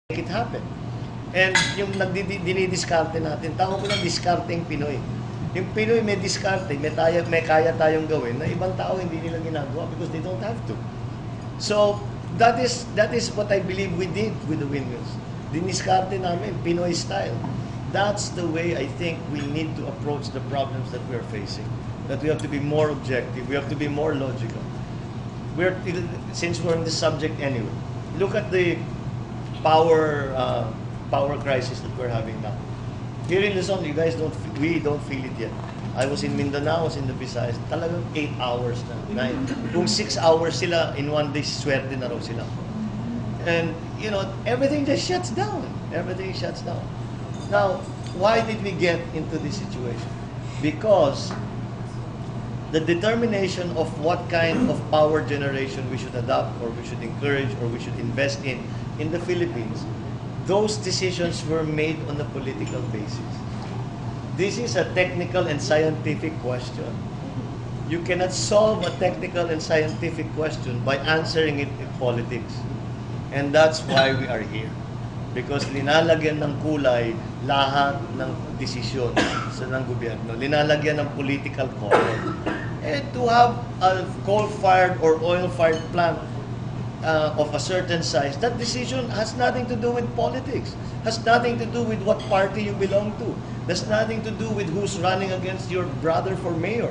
make it happen. And yung dinidiskarte natin, tawag ko lang diskarteng Pinoy. Yung Pinoy may diskarte, may kaya tayong gawin na ibang tao hindi nila ginagawa because they don't have to. So, that is what I believe we did with the windmills. Diniskarte namin, Pinoy style. That's the way I think we need to approach the problems that we are facing. That we have to be more objective, we have to be more logical. Since we're on this subject anyway, look at the power crisis that we're having now. Here in Luzon, we don't feel it yet. I was in Mindanao, I was in the Visayas, talagang 8 hours na. 9. Kung 6 hours sila, in one day, swerte na raw sila. And, you know, everything just shuts down. Everything shuts down. Now, why did we get into this situation? Because the determination of what kind of power generation we should adopt or we should encourage or we should invest in the Philippines, those decisions were made on a political basis. This is a technical and scientific question. You cannot solve a technical and scientific question by answering it in politics. And that's why we are here. Because linalagyan ng kulay lahat ng desisyon ng gobyerno. Linalagyan ng political color. And to have a coal-fired or oil-fired plant of a certain size, that decision has nothing to do with politics, has nothing to do with what party you belong to, has nothing to do with who's running against your brother for mayor.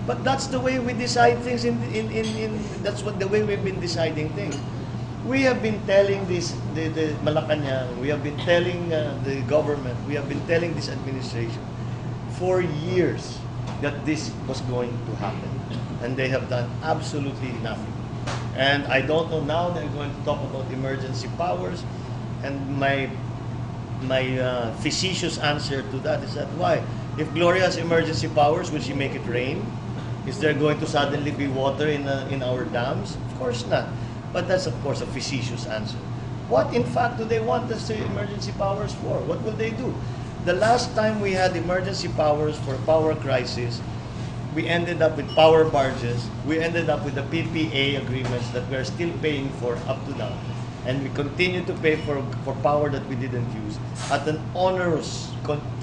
But that's the way we decide things that's what the way we've been deciding things. We have been telling the Malacanang, we have been telling the government, we have been telling this administration for years that this was going to happen. And they have done absolutely nothing. And I don't know, now they're going to talk about emergency powers. And my facetious answer to that is that why? If Gloria has emergency powers, will she make it rain? Is there going to suddenly be water in our dams? Of course not. But that's, of course, a facetious answer. What, in fact, do they want us to emergency powers for? What will they do? The last time we had emergency powers for power crisis, we ended up with power barges. We ended up with the PPA agreements that we are still paying for up to now. And we continue to pay for power that we didn't use at an onerous,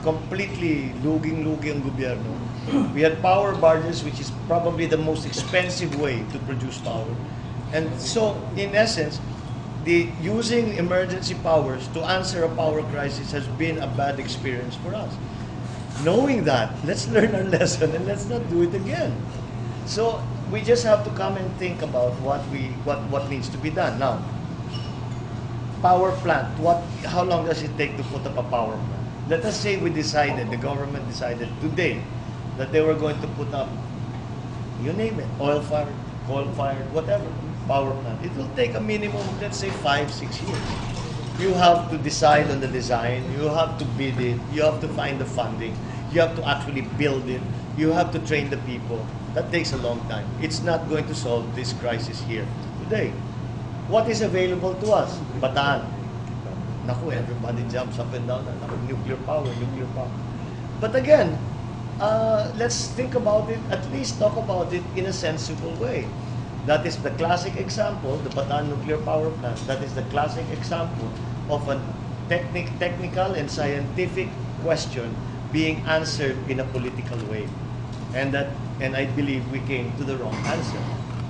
completely lugi ang gobyerno. We had power barges, which is probably the most expensive way to produce power. And so, in essence, using emergency powers to answer a power crisis has been a bad experience for us. Knowing that, let's learn our lesson and let's not do it again. So we just have to come and think about what needs to be done. Now, power plant, how long does it take to put up a power plant? Let us say the government decided today that they were going to put up, you name it, oil-fired, coal-fired, whatever, power plant. It will take a minimum, let's say 5-6 years. You have to decide on the design, you have to bid it, you have to find the funding, you have to actually build it, you have to train the people. That takes a long time. It's not going to solve this crisis here today. What is available to us? Bataan. Naku, everybody jumps up and down. Naku, nuclear power. But again, let's think about it, at least talk about it in a sensible way. That is the classic example, the Bataan nuclear power plant. That is the classic example of a technical and scientific question being answered in a political way. And I believe we came to the wrong answer.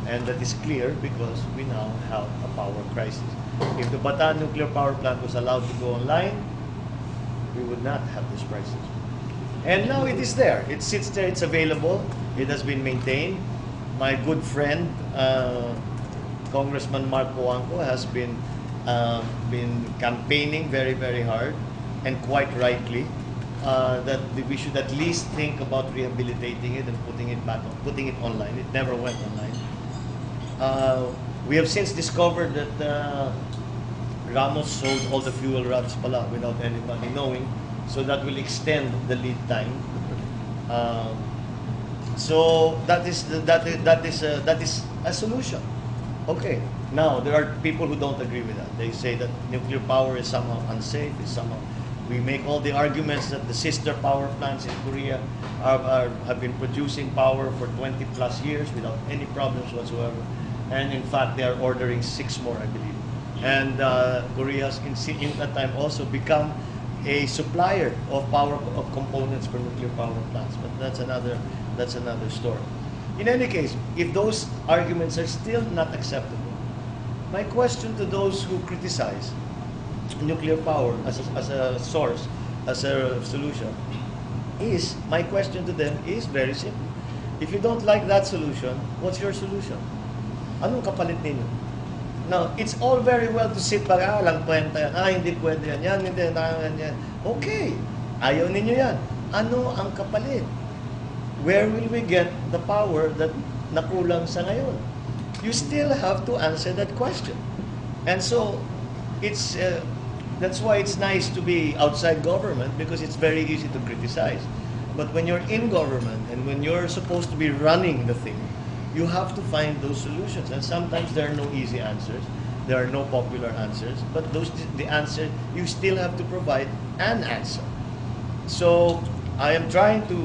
And that is clear because we now have a power crisis. If the Bataan nuclear power plant was allowed to go online, we would not have this crisis. And now it is there. It sits there, it's available, it has been maintained. My good friend, Congressman Mark Poangco, has been campaigning very, very hard, and quite rightly, that we should at least think about rehabilitating it and putting it online. It never went online. We have since discovered that Ramos sold all the fuel rods pala without anybody knowing, so that will extend the lead time. So that is a solution. Okay. Now there are people who don't agree with that. They say that nuclear power is somehow unsafe. We make all the arguments that the sister power plants in Korea have been producing power for 20 plus years without any problems whatsoever. And in fact, they are ordering 6 more, I believe. And Korea has in that time also become a supplier of power of components for nuclear power plants. But that's another story. In any case, if those arguments are still not acceptable, my question to those who criticize nuclear power as a source, as a solution, is, my question to them is very simple. If you don't like that solution, what's your solution? Anong kapalit ninyo? Now, it's all very well to sit back, lang kwenta yan, hindi pwede yan, hindi, yan. Okay, ayaw ninyo yan. Ano ang kapalit? Where will we get the power that nakulang sa ngayon? You still have to answer that question. And so, it's that's why it's nice to be outside government, because it's very easy to criticize. But when you're in government and when you're supposed to be running the thing, you have to find those solutions. And sometimes there are no easy answers. There are no popular answers. But the answer, you still have to provide an answer. So I am trying to,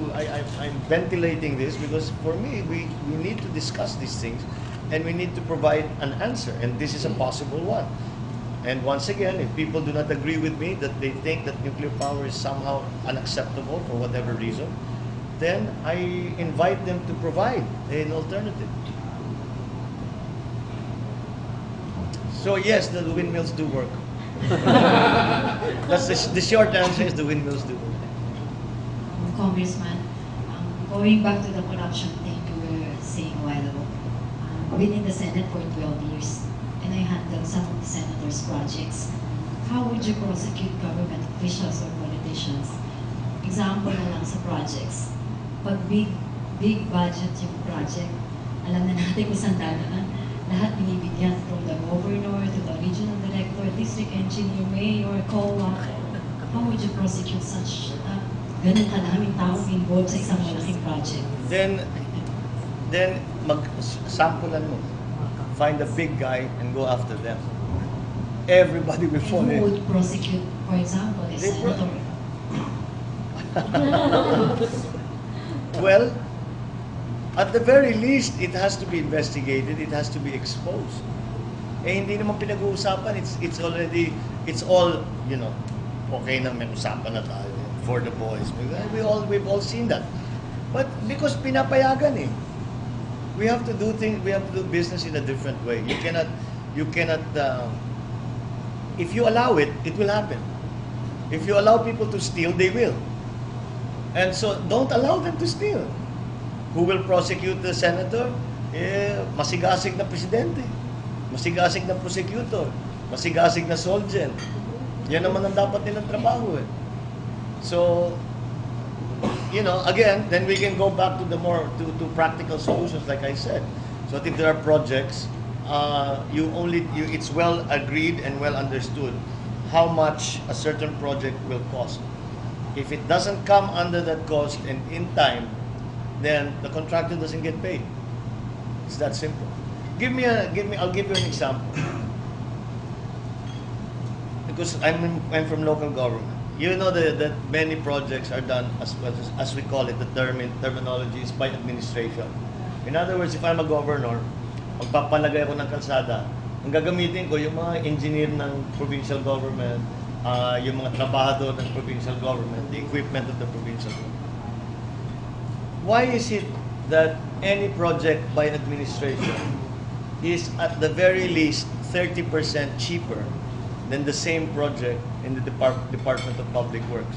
I'm ventilating this because for me, we need to discuss these things and we need to provide an answer. And this is a possible one. And once again, if people do not agree with me, that they think that nuclear power is somehow unacceptable for whatever reason, then I invite them to provide an alternative. So yes, the windmills do work. That's the short answer is the windmills do work. Congressman, going back to the corruption thing you were saying a while ago, been in the Senate for 12 years, and I handled some of the senators' projects. How would you prosecute government officials or politicians? Example na lang sa projects. Pag big budget yung project, alam na natin kung saan dadaan, lahat binibigyan from the governor to the regional director, district engineer, mayor, COA. How would you prosecute such ganun kalaming taong involved sa isang malaking project? Then sampulan mo. Find a big guy and go after them. Everybody will fall in. Who would prosecute, for example, a senator? Well, at the very least, it has to be investigated. It has to be exposed. Eh, hindi naman pinag-uusapan. It's all, you know, okay na may usapan na tayo for the boys. We've all seen that. But because pinapayagan eh. We have to do things. We have to do business in a different way. You cannot. If you allow it, it will happen. If you allow people to steal, they will. And so, don't allow them to steal. Who will prosecute the senator? Masigasig na presidente, masigasig na prosecutor, masigasig na soldier. Yan naman ang dapat nilang trabaho eh. So, you know, again, then we can go back to the more to practical solutions, like I said. So if there are projects, it's well agreed and well understood how much a certain project will cost. If it doesn't come under that cost and in time, then the contractor doesn't get paid. It's that simple. I'll give you an example. Because I'm from local government. You know that many projects are done as we call it, the terminology is by administration. In other words, if I'm a governor, magpapalagay ako ng kalsada, ang gagamitin ko yung mga engineer ng provincial government, yung mga trabahador ng provincial government, the equipment of the provincial government. Why is it that any project by administration is at the very least 30% cheaper than the same project in the Department of Public Works?